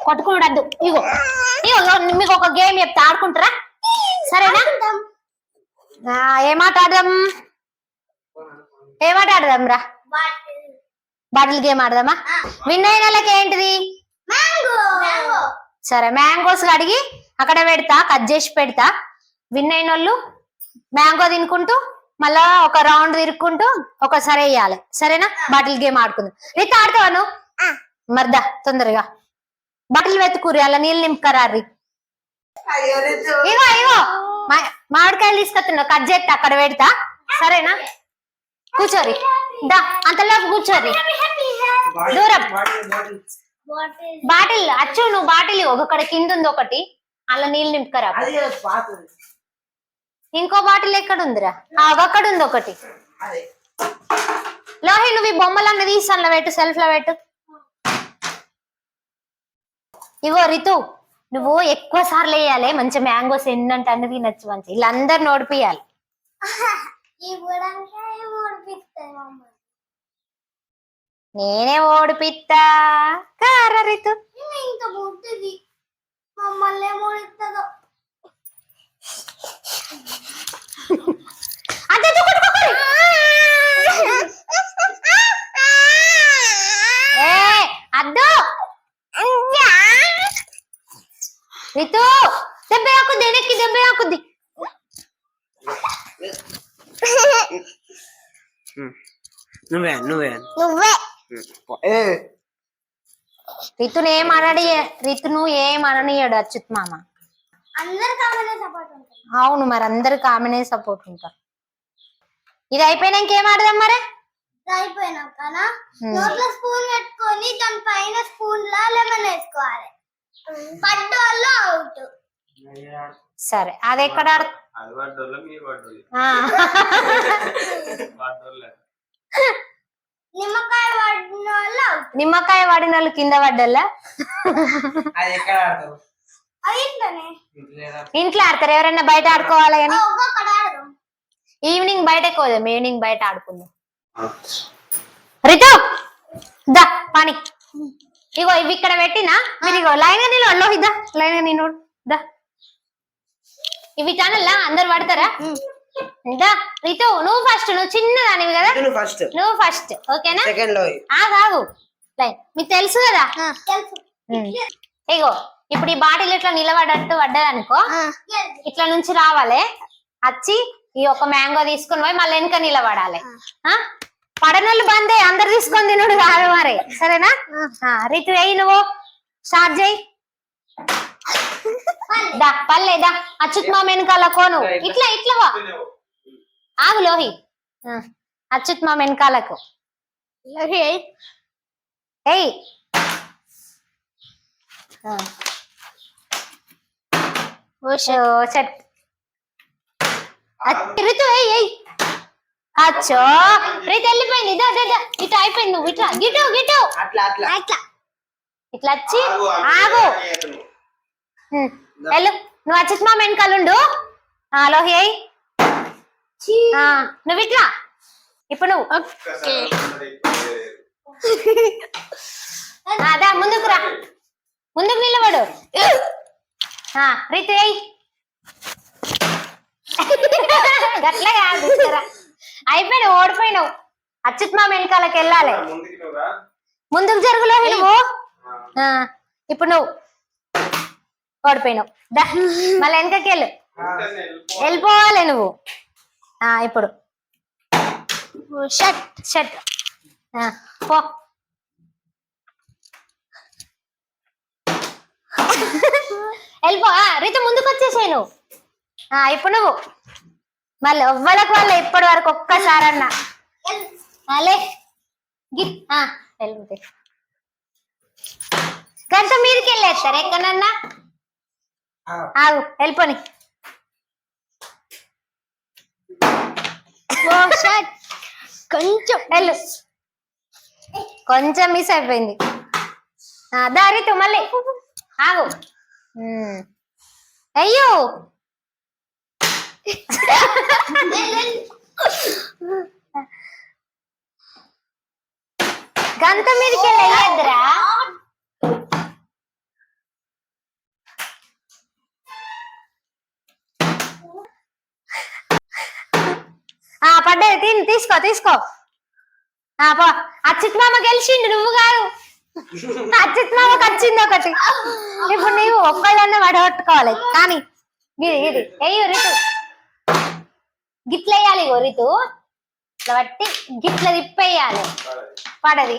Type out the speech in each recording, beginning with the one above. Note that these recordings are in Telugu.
కొట్టుకున్నాడు. ఇగో ఇగో మీకు ఒక గేమ్ చెప్తా, ఆడుకుంటారా? సరేనా? ఏమాట ఆడదాం? ఏమాట ఆడదాం రా? Bottle game ఆడదామా? విన్ అయిన వాళ్ళకి ఏంటిది? సరే, మ్యాంగోస్ అడిగి అక్కడ పెడతా, కట్ చేసి పెడతా. విన్ అయిన వాళ్ళు మ్యాంగో తినుకుంటూ మళ్ళా ఒక రౌండ్ తిరుక్కుంటూ ఒకసారి వేయాలి. సరేనా? బాటిల్ గేమ్ ఆడుకుందాం. రీత ఆడతావా నువ్వు? మర్దా తొందరగా బాటిల్ వెతుకురి, అలా నీళ్ళు నింపుకరారి. ఇగో ఇగో మామిడికాయలు తీసుకొస్తున్నా, కట్ చేస్తా, అక్కడ పెడతా. సరేనా? కూర్చోరి, దా అంతలోపు కూర్చోరి. దూరం బాటిల్ అచ్చు, నువ్వు బాటిల్ ఒకక్కడ కింద ఉంది ఒకటి, అలా నీళ్ళు నింపుకరా. ఇంకో బాటిల్ ఎక్కడ ఉందిరా? అక్కడ ఉంది ఒకటి. లోహి నువ్వు ఈ బొమ్మలన్నీ తీసి అందులో పెట్టు, సెల్ఫ్ లో పెట్టు. ఇగో రితు, నువ్వు ఎక్కువ సార్లు వేయాలి. మంచి మ్యాంగోస్ ఎన్నంటే అన్ని తినచ్చు. మంచి ఇలా అందరు నోడిపియాలి. నేనే ఓడిపిస్తా కారా రితు. అద్దు రితు, దెబ్బ ఆకుద్ది, వెనక్కి దెబ్బ ఆకుద్ది. నువ్వే రితును ఏమననీయడు అచ్యుత్ మామ. అవును, మరి అందరు కామనే సపోర్ట్ ఉంటారు. ఇది అయిపోయినాక ఏం ఆడదాం మరి? అయిపోయినాక నోట్లో స్పూన్ పెట్టుకొని దాని పైన స్పూన్ లా లెమన్ వేసుకోవాలి. పడ్డు వల్ల అవుట్. సరే, అది ఎక్కడ నిమ్మకాయ పడిన వల్ల అవుట్. నిమ్మకాయ పడిన వాళ్ళు కింద పడ్డల్లా? ఇంట్లో ఆడతారు. ఎవరైనా బయట ఆడుకోవాలి కానీ ఈవినింగ్ బయటకు పోదాం. ఈవినింగ్ బయట ఆడుకుందాం. రితు దా పని. ఇగో ఇవి ఇక్కడ పెట్టినా, మీరు ఇగో లైన్ గా నిలబడు. లోహిద్దా లైన్ గా నిలబడు. దా ఇవి ఛానల్లా అందరు పడతారా? దా రితు, నువ్వు ఫస్ట్. నువ్వు చిన్నదానివి కదా, నువ్వు ఫస్ట్. ఓకేనా? కాదు లైన్ మీకు తెలుసు కదా. ఇగో ఇప్పుడు ఈ బాటిల్ ఇట్లా నిలబడట్టు పడ్డదనుకో, ఇట్లా నుంచి రావాలి. వచ్చి ఈ ఒక మ్యాంగో తీసుకుని పోయి మళ్ళీ వెనక నిలబడాలి. పడనోళ్ళు బందే, అందరు తీసుకొని తినుడు కాదు మరి. సరేనా? రితు వెయ్యి, నువ్వు స్టార్ట్ చేయి. దా పర్లేదా? అచ్యుత్ మామ వెనకాల కోను. ఇట్లా ఇట్లా ఆగు లోహి. అచ్యుత్ మామ వెనకాలకు ఏయ్. రితు ఏయ్. అచ్చో రీతి వెళ్ళిపోయింది. ఇటు అయిపోయింది. నువ్వు ఇట్లా గిటు గిటు ఇట్లా వచ్చి ఆగు. వెళ్ళు, నువ్వు అచ్యుత్ మామ వెనకాలండు. లోహి అయ్యి నువ్వు ఇట్లా. ఇప్పుడు నువ్వు అదా ముందుకు రా, ముందుకు నిలబడు. రీతి అయ్యి గట్లా కాదు. అయిపోయినావు, ఓడిపోయినావు. అచ్యుత్ మామ వెనకాలకి వెళ్ళాలి. ముందుకు జరుగులో నువ్వు. ఇప్పుడు నువ్వు ఓడిపోయినావు. మళ్ళీ వెనకకి వెళ్ళు, వెళ్ళిపోవాలి నువ్వు. ఇప్పుడు షట్ షట్ పో. వెళ్ళిపో. రీతి ముందుకు వచ్చేసాయి నువ్వు. ఇప్పుడు నువ్వు మళ్ళీ ఎవ్వరికి వాళ్ళ ఇప్పటి వరకు ఒక్కసారన్నా అలే వెళ్ళి గంట మీదకి వెళ్ళేస్తారు ఎక్కడన్నా. ఆగు, వెళ్ళిపోని. కొంచెం వెళ్ళు, కొంచెం మిస్ అయిపోయింది. దారితో మళ్ళీ ఆగు. అయ్యో గంట మీదకి వెళ్ళద్దురా. తీసుకో తీసుకో పో. అచ్యుత్ మామ గెలిచిండు, నువ్వు కాదు. అచ్యుత్ మామకు వచ్చింది ఒకటి. ఇప్పుడు నీవు ఒక్కదన్నా వడగొట్టుకోవాలి. కానీ గిది గిది అయ్యో రితు గిట్ల వేయాలి. ఇగో రితు ఇట్లా బట్టి గిట్ల తిప్పేయాలి. పడది.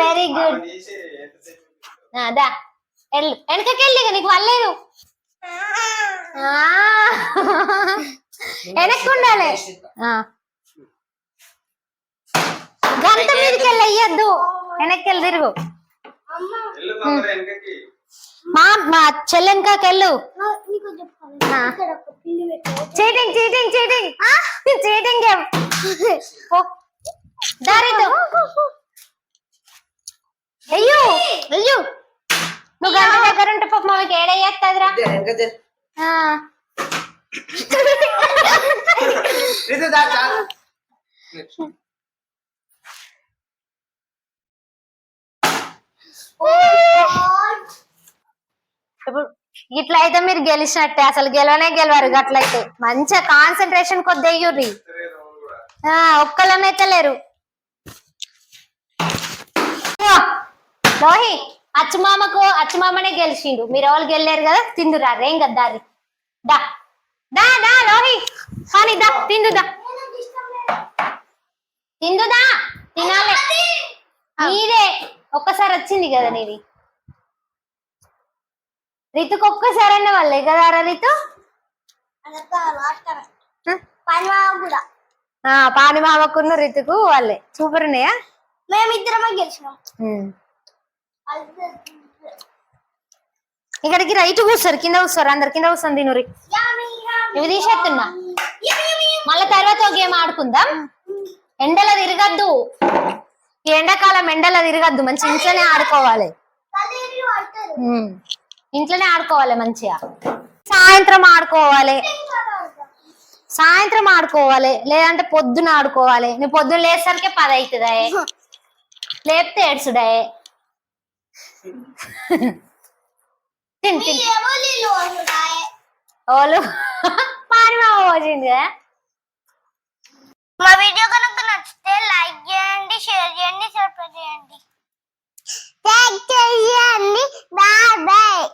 Very good. అదా వెళ్ళు, వెనకకెళ్ళి నీకు వల్లేదు. వెనక్కి ఉండాలి. గంట మీదకి వెళ్ళి అయ్యద్దు, వెనక్కి వెళ్ళి తిరుగు. మా చెల్లెనకాకెళ్ళు. Cheating cheating cheating cheating game. దారితో అయ్యో అయ్యో నువ్వు గంట దగ్గర ఉంటే పాప మాకు ఏడయ్యేస్తుందిరా. ఇప్పుడు ఇట్లా అయితే మీరు గెలిచినట్టే, అసలు గెలవనే గెలవారు. అట్లయితే మంచిగా కాన్సన్ట్రేషన్ కొద్ది అయ్యుర్రి. ఒక్కళ్ళనైతే లేరు. లోహి అచ్చుమామనే గెలిచిండు, మీరు ఎవరు గెలిలేరు కదా. తిందురా రేం కదా. దారి దా దా దా లోహి కానీ దా తిందుదా తిందుదా తినాలి. నీదే ఒక్కసారి వచ్చింది కదా నీది. రితుకు ఒక్కసారైనా వాళ్ళే కదారా రితు. పానిమామకున్న రితుకు వాళ్ళే సూపర్ ఉన్నాయా. మేమిద్దరమే గెలిచినాం. ఇక్కడికి రైట్ కూర్చోరు, కింద కూర్చోరు. అందరు కింద కూర్చొని తినురి. ఇవి తీసేస్తున్నా, మళ్ళీ తర్వాత ఒక గేమ్ ఆడుకుందాం. ఎండలో తిరగద్దు, ఈ ఎండాకాలం ఎండలో తిరగద్దు. మంచి ఇంట్లోనే ఆడుకోవాలి. ఇంట్లోనే ఆడుకోవాలి మంచిగా. సాయంత్రం ఆడుకోవాలి, లేదంటే పొద్దున ఆడుకోవాలి. నువ్వు పొద్దున లేసరికే 10 అవుతుందా, లేపితే ఏడ్చుడే. ఓలు పారిమామ పోసింది కదా. మా వీడియో కనుక నచ్చితే లైక్ చేయండి, షేర్ చేయండి, సబ్స్క్రైబ్ చేయండి. Bye bye.